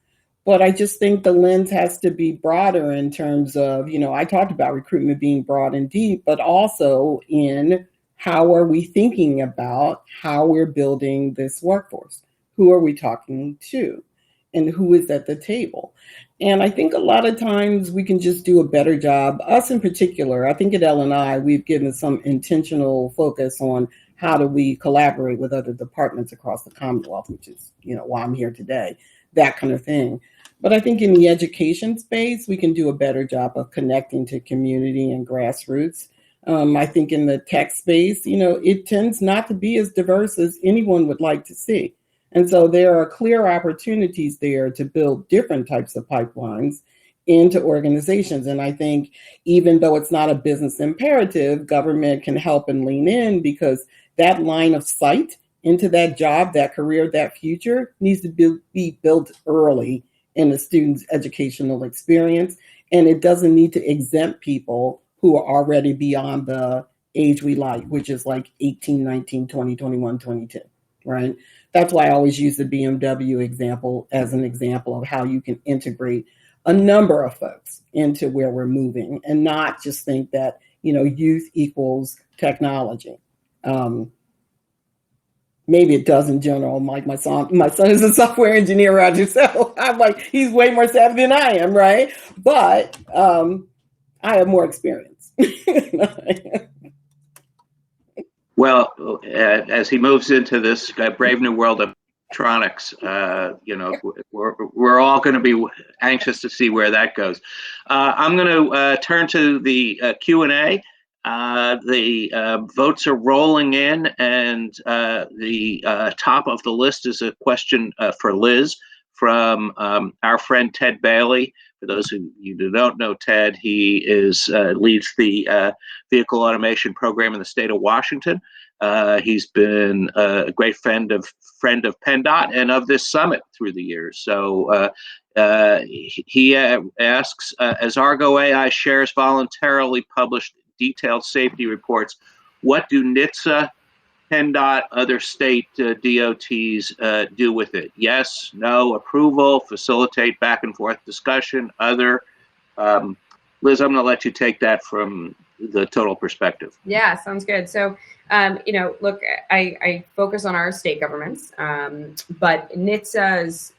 But I just think the lens has to be broader in terms of, I talked about recruitment being broad and deep, but also in how are we thinking about how we're building this workforce? Who are we talking to? And who is at the table? And I think a lot of times we can just do a better job, us in particular. I think at L&I, we've given some intentional focus on how do we collaborate with other departments across the Commonwealth, which is, why I'm here today, that kind of thing. But I think in the education space, we can do a better job of connecting to community and grassroots. I think in the tech space, it tends not to be as diverse as anyone would like to see. And so there are clear opportunities there to build different types of pipelines into organizations. And I think even though it's not a business imperative, government can help and lean in, because that line of sight into that job, that career, that future needs to be built early in the student's educational experience. And it doesn't need to exempt people who are already beyond the age we like, which is like 18, 19, 20, 21, 22, right? That's why I always use the BMW example as an example of how you can integrate a number of folks into where we're moving, and not just think that, youth equals technology. Maybe it does in general. Like my son is a software engineer, Roger. So I'm like, he's way more savvy than I am, right? But I have more experience. Well, as he moves into this brave new world of electronics, we're all going to be anxious to see where that goes. I'm going to turn to the Q&A. The votes are rolling in, and the top of the list is a question for Liz from our friend Ted Bailey. For those of you who don't know Ted, he leads the vehicle automation program in the state of Washington. He's been a great friend of PennDOT and of this summit through the years. So he asks, as Argo AI shares voluntarily published detailed safety reports, what do Nitsa, PennDOT, other state DOTs do with it? Yes, no, approval, facilitate back and forth discussion, other. Liz, I'm going to let you take that from the total perspective. Yeah, sounds good. So, look, I focus on our state governments, but Nitsa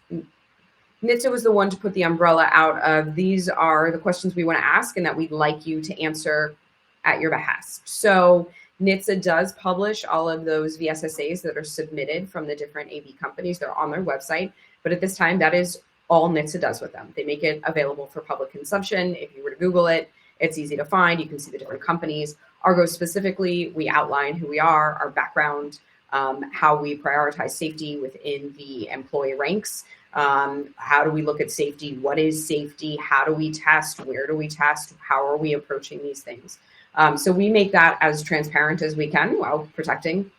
was the one to put the umbrella out of, these are the questions we want to ask and that we'd like you to answer at your behest. So Nitsa does publish all of those VSSAs that are submitted from the different AV companies. They're on their website, but at this time, that is all Nitsa does with them. They make it available for public consumption. If you were to Google it, it's easy to find. You can see the different companies. Argo specifically, we outline who we are, our background, how we prioritize safety within the employee ranks. How do we look at safety? What is safety? How do we test? Where do we test? How are we approaching these things? So we make that as transparent as we can while protecting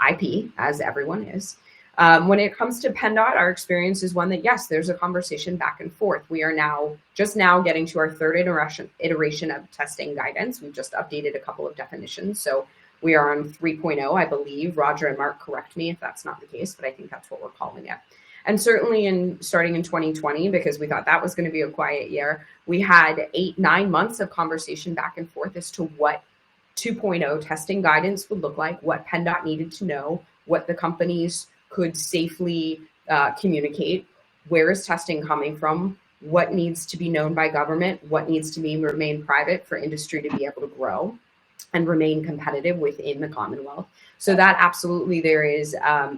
IP, as everyone is. When it comes to PennDOT, our experience is one that, yes, there's a conversation back and forth. We are just now getting to our third iteration of testing guidance. We've just updated a couple of definitions. So we are on 3.0, I believe. Roger and Mark, correct me if that's not the case, but I think that's what we're calling it. And certainly starting in 2020, because we thought that was going to be a quiet year, we had 8-9 months of conversation back and forth as to what 2.0 testing guidance would look like, what PennDOT needed to know, what the companies could safely communicate, where is testing coming from, what needs to be known by government, what needs to remain private for industry to be able to grow and remain competitive within the Commonwealth. So that absolutely there is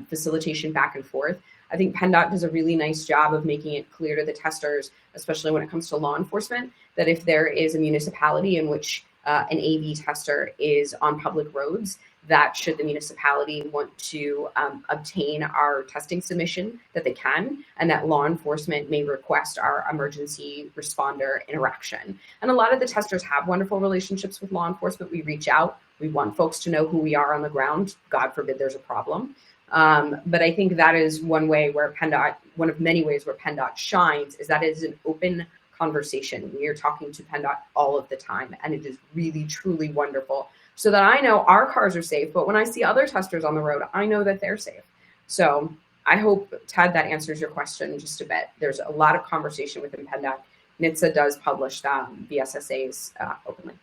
facilitation back and forth. I think PennDOT does a really nice job of making it clear to the testers, especially when it comes to law enforcement, that if there is a municipality in which an AV tester is on public roads, that should the municipality want to obtain our testing submission, that they can, and that law enforcement may request our emergency responder interaction. And a lot of the testers have wonderful relationships with law enforcement. We reach out We want folks to know who we are on the ground. God forbid there's a problem. But I think that is one way where PennDOT, one of many ways where PennDOT shines, is that it is an open conversation. We are talking to PennDOT all of the time, and it is really, truly wonderful. So that I know our cars are safe, but when I see other testers on the road, I know that they're safe. So I hope, Ted, that answers your question just a bit. There's a lot of conversation within PennDOT. Nitsa does publish BSSAs openly.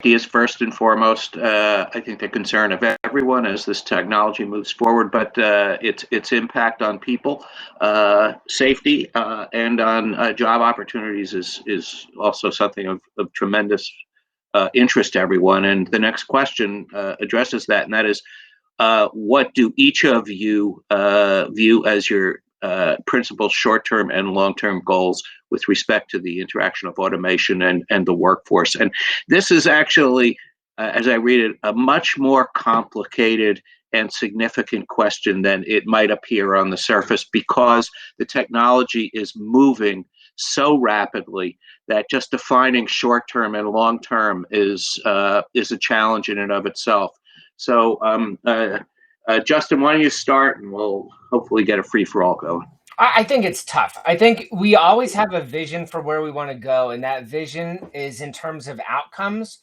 Is first and foremost, I think, the concern of everyone as this technology moves forward, but its impact on people, safety, and on job opportunities is also something of tremendous interest to everyone. And the next question addresses that, and that is, what do each of you view as your principal short-term and long-term goals with respect to the interaction of automation and the workforce? And this is actually, as I read it, a much more complicated and significant question than it might appear on the surface, because the technology is moving so rapidly that just defining short-term and long-term is a challenge in and of itself. So, Justin, why don't you start, and we'll hopefully get a free-for-all going. I think it's tough. I think we always have a vision for where we want to go, and that vision is in terms of outcomes.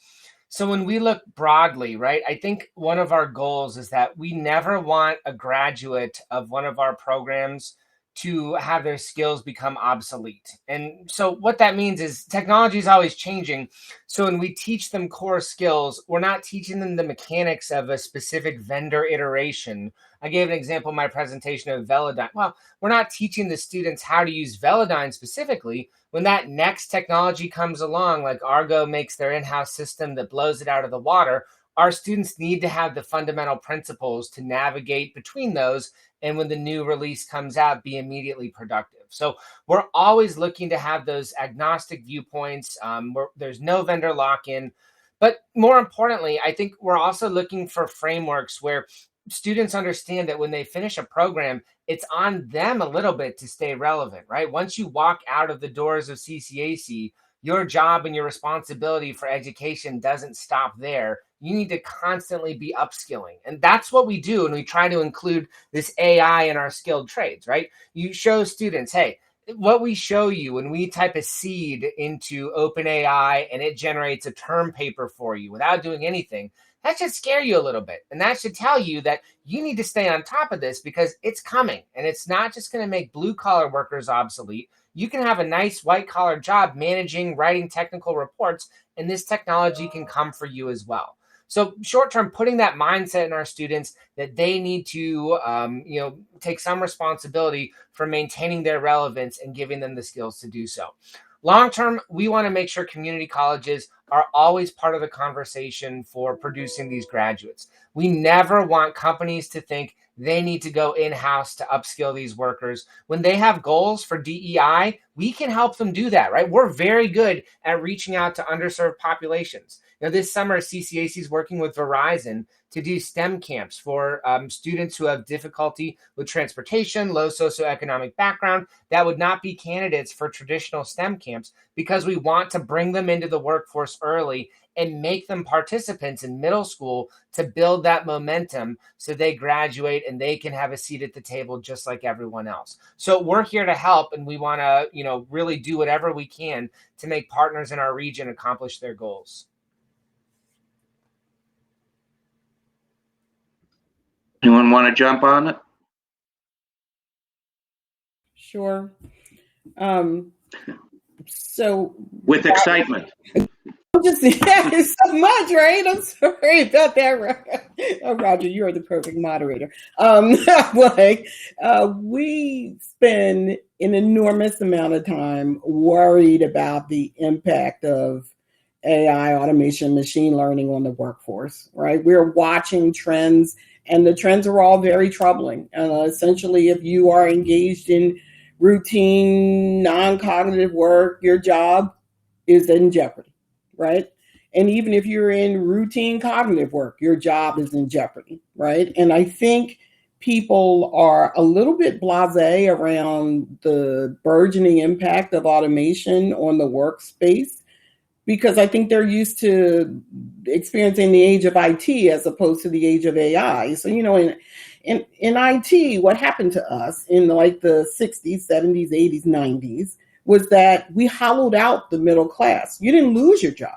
So when we look broadly, right, I think one of our goals is that we never want a graduate of one of our programs to have their skills become obsolete. And so what that means is technology is always changing. So when we teach them core skills, we're not teaching them the mechanics of a specific vendor iteration. I gave an example in my presentation of Velodyne. Well, we're not teaching the students how to use Velodyne specifically. When that next technology comes along, like Argo makes their in-house system that blows it out of the water, our students need to have the fundamental principles to navigate between those, and when the new release comes out, be immediately productive. So we're always looking to have those agnostic viewpoints. There's no vendor lock-in. But more importantly, I think we're also looking for frameworks where students understand that when they finish a program, it's on them a little bit to stay relevant, right? Once you walk out of the doors of CCAC, your job and your responsibility for education doesn't stop there. You need to constantly be upskilling. And that's what we do. And we try to include this AI in our skilled trades, right? You show students, hey, what we show you when we type a seed into OpenAI and it generates a term paper for you without doing anything, that should scare you a little bit. And that should tell you that you need to stay on top of this because it's coming. And it's not just going to make blue collar workers obsolete. You can have a nice white collar job managing, writing technical reports, and this technology can come for you as well. So short term, putting that mindset in our students that they need to take some responsibility for maintaining their relevance and giving them the skills to do so. Long term, we want to make sure community colleges are always part of the conversation for producing these graduates. We never want companies to think they need to go in-house to upskill these workers. When they have goals for DEI, we can help them do that, right? We're very good at reaching out to underserved populations. This summer, CCAC is working with Verizon to do STEM camps for students who have difficulty with transportation, low socioeconomic background, that would not be candidates for traditional STEM camps, because we want to bring them into the workforce early and make them participants in middle school to build that momentum so they graduate and they can have a seat at the table just like everyone else. So we're here to help, and we want to, really do whatever we can to make partners in our region accomplish their goals. Anyone want to jump on it? Sure. So with excitement. It's so much, right? I'm sorry about that, Roger. You are the perfect moderator. We spend an enormous amount of time worried about the impact of AI, automation, machine learning on the workforce, right? We're watching trends, and the trends are all very troubling. Essentially, if you are engaged in routine, non-cognitive work, your job is in jeopardy, right? And even if you're in routine cognitive work, your job is in jeopardy, right? And I think people are a little bit blasé around the burgeoning impact of automation on the workspace. because I think they're used to experiencing the age of IT as opposed to the age of AI. So, in IT, what happened to us in like the 60s, 70s, 80s, 90s was that we hollowed out the middle class. You didn't lose your job,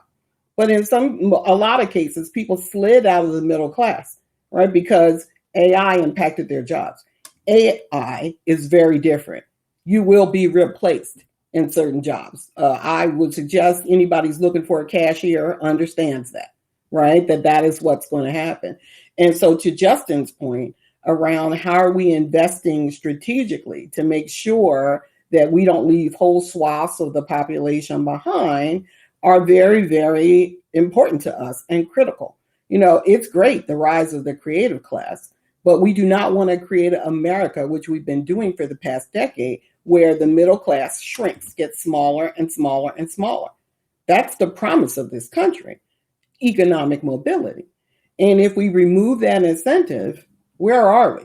but in a lot of cases, people slid out of the middle class, right? Because AI impacted their jobs. AI is very different. You will be replaced in certain jobs. I would suggest anybody who's looking for a cashier understands that, right? That is what's going to happen. And so to Justin's point around how are we investing strategically to make sure that we don't leave whole swaths of the population behind are very, very important to us and critical. It's great, the rise of the creative class, but we do not want to create an America, which we've been doing for the past decade, where the middle class shrinks, gets smaller and smaller and smaller. That's the promise of this country, economic mobility. And if we remove that incentive, where are we,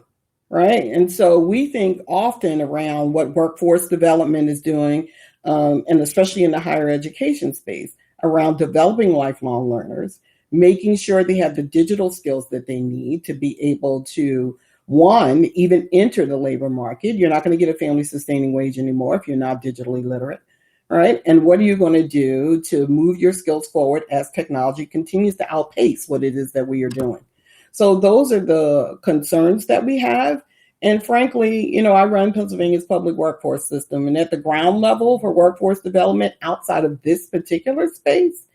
right? And so we think often around what workforce development is doing, and especially in the higher education space, around developing lifelong learners, making sure they have the digital skills that they need to be able to, one, even enter the labor market. You're not going to get a family sustaining wage anymore if you're not digitally literate, right? And what are you going to do to move your skills forward as technology continues to outpace what it is that we are doing? So those are the concerns that we have. And frankly, I run Pennsylvania's public workforce system, and at the ground level for workforce development outside of this particular space,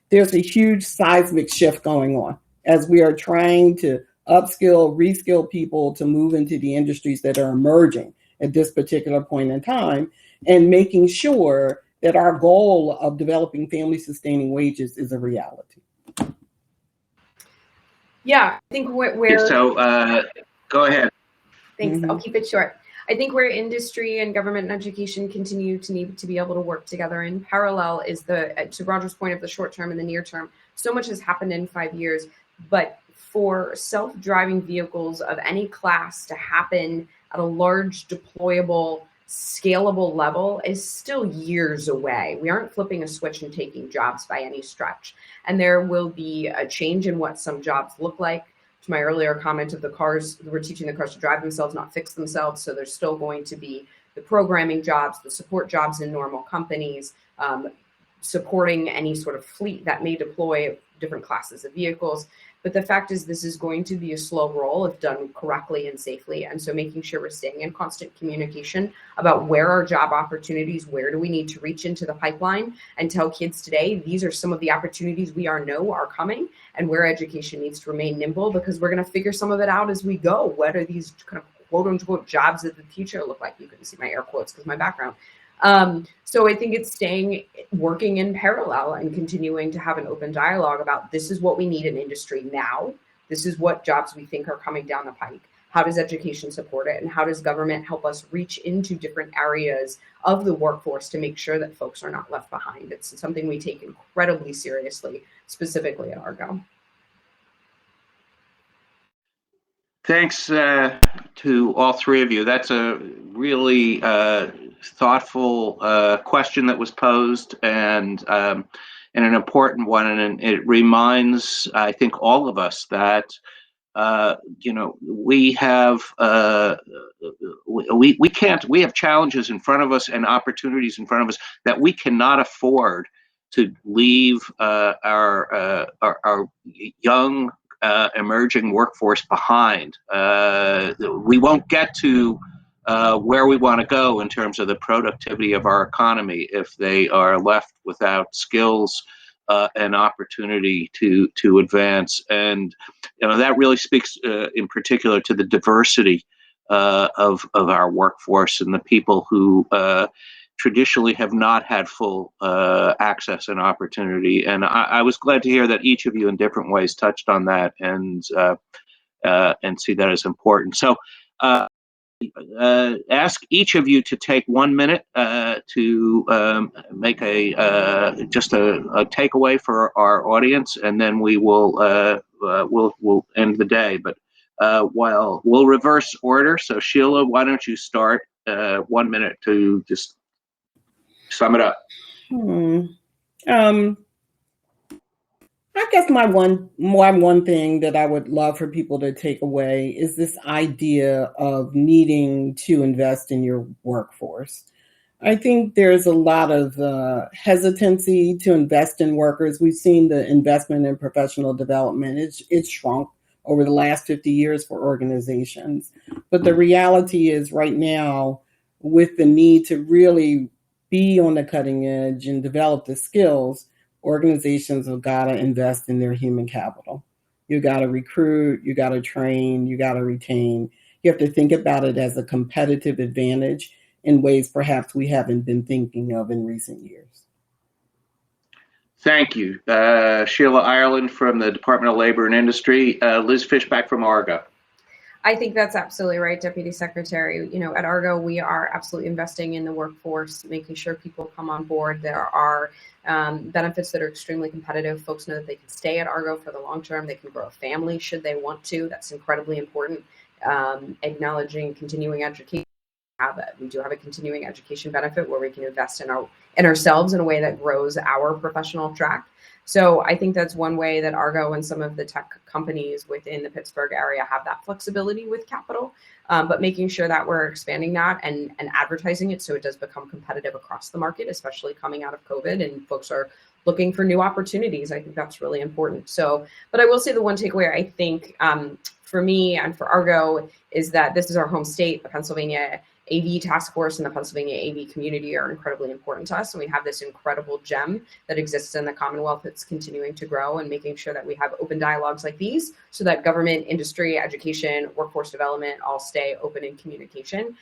there's a huge seismic shift going on as we are trying to upskill, reskill people to move into the industries that are emerging at this particular point in time, and making sure that our goal of developing family sustaining wages is a reality. Yeah, I think where So go ahead. Thanks. I'll keep it short. I think where industry and government and education continue to need to be able to work together in parallel is to Roger's point of the short term and the near term. So much has happened in 5 years, but for self-driving vehicles of any class to happen at a large, deployable, scalable level is still years away. We aren't flipping a switch and taking jobs by any stretch. And there will be a change in what some jobs look like. To my earlier comment of the cars, we're teaching the cars to drive themselves, not fix themselves. So there's still going to be the programming jobs, the support jobs in normal companies, supporting any sort of fleet that may deploy different classes of vehicles. But the fact is, this is going to be a slow roll if done correctly and safely. And so making sure we're staying in constant communication about where are job opportunities, where do we need to reach into the pipeline and tell kids today, these are some of the opportunities we know are coming, and where education needs to remain nimble, because we're going to figure some of it out as we go. What are these kind of quote unquote jobs of the future look like? You can see my air quotes because my background. So I think it's working in parallel and continuing to have an open dialogue about this is what we need in industry now. This is what jobs we think are coming down the pike. How does education support it? And how does government help us reach into different areas of the workforce to make sure that folks are not left behind? It's something we take incredibly seriously, specifically at Argo. Thanks to all three of you. That's a really thoughtful question that was posed, and an important one. And it reminds, I think, all of us that we have we have challenges in front of us and opportunities in front of us that we cannot afford to leave our young emerging workforce behind. We won't get to where we want to go in terms of the productivity of our economy if they are left without skills and opportunity to advance. And that really speaks in particular to the diversity of our workforce and the people who traditionally have not had full access and opportunity. And I was glad to hear that each of you in different ways touched on that and see that as important. So ask each of you to take 1 minute to make just a takeaway for our audience, and then we will we'll end the day. But while we'll reverse order. So Sheila, why don't you start 1 minute to just sum it up? I guess my one thing that I would love for people to take away is this idea of needing to invest in your workforce. I think there's a lot of hesitancy to invest in workers. We've seen the investment in professional development. It's shrunk over the last 50 years for organizations. But the reality is right now, with the need to really be on the cutting edge and develop the skills, organizations have got to invest in their human capital. You got to recruit, you got to train, you got to retain. You have to think about it as a competitive advantage in ways perhaps we haven't been thinking of in recent years. Thank you. Sheila Ireland from the Department of Labor and Industry, Liz Fishback from Argo. I think that's absolutely right, Deputy Secretary. You know, at Argo, we are absolutely investing in the workforce, making sure people come on board. There are benefits that are extremely competitive. Folks know that they can stay at Argo for the long term. They can grow a family should they want to. That's incredibly important. Acknowledging continuing education. We do have a continuing education benefit where we can invest in ourselves in a way that grows our professional track. So I think that's one way that Argo and some of the tech companies within the Pittsburgh area have that flexibility with capital, but making sure that we're expanding that and advertising it so it does become competitive across the market, especially coming out of COVID and folks are looking for new opportunities. I think that's really important. So, but I will say the one takeaway I think for me and for Argo is that this is our home state, the Pennsylvania AV task force and the Pennsylvania AV community are incredibly important to us. And we have this incredible gem that exists in the Commonwealth that's continuing to grow, and making sure that we have open dialogues like these so that government, industry, education, workforce development all stay open in communication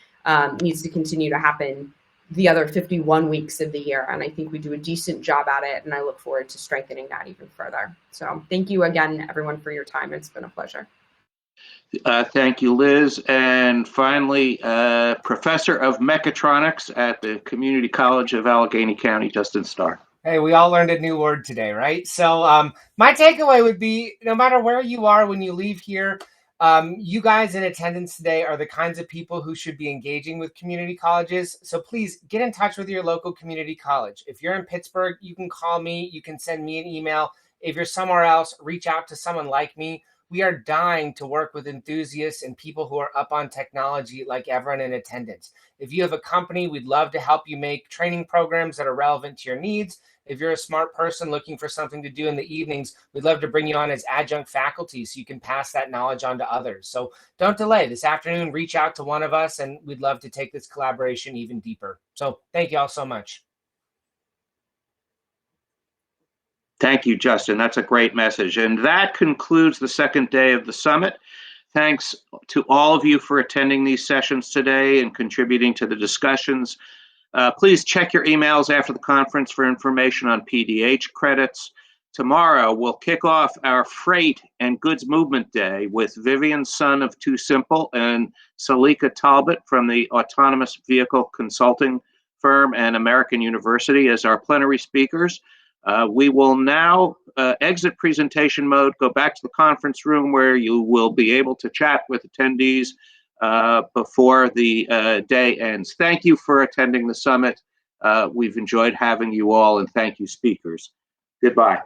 needs to continue to happen the other 51 weeks of the year. And I think we do a decent job at it. And I look forward to strengthening that even further. So thank you again, everyone, for your time. It's been a pleasure. Thank you, Liz. And finally, Professor of Mechatronics at the Community College of Allegheny County, Justin Starr. Hey, we all learned a new word today, right? So my takeaway would be, no matter where you are when you leave here, you guys in attendance today are the kinds of people who should be engaging with community colleges. So please get in touch with your local community college. If you're in Pittsburgh, you can call me, you can send me an email. If you're somewhere else, reach out to someone like me. We are dying to work with enthusiasts and people who are up on technology like everyone in attendance. If you have a company, we'd love to help you make training programs that are relevant to your needs. If you're a smart person looking for something to do in the evenings, we'd love to bring you on as adjunct faculty so you can pass that knowledge on to others. So don't delay. This afternoon, reach out to one of us, and we'd love to take this collaboration even deeper. So thank you all so much. Thank you, Justin. That's a great message. And that concludes the second day of the summit. Thanks to all of you for attending these sessions today and contributing to the discussions. Please check your emails after the conference for information on PDH credits. Tomorrow, we'll kick off our Freight and Goods Movement Day with Vivian Sun of Too Simple and Salika Talbot from the Autonomous Vehicle Consulting Firm and American University as our plenary speakers. We will now exit presentation mode, go back to the conference room where you will be able to chat with attendees before the day ends. Thank you for attending the summit. We've enjoyed having you all, and thank you, speakers. Goodbye.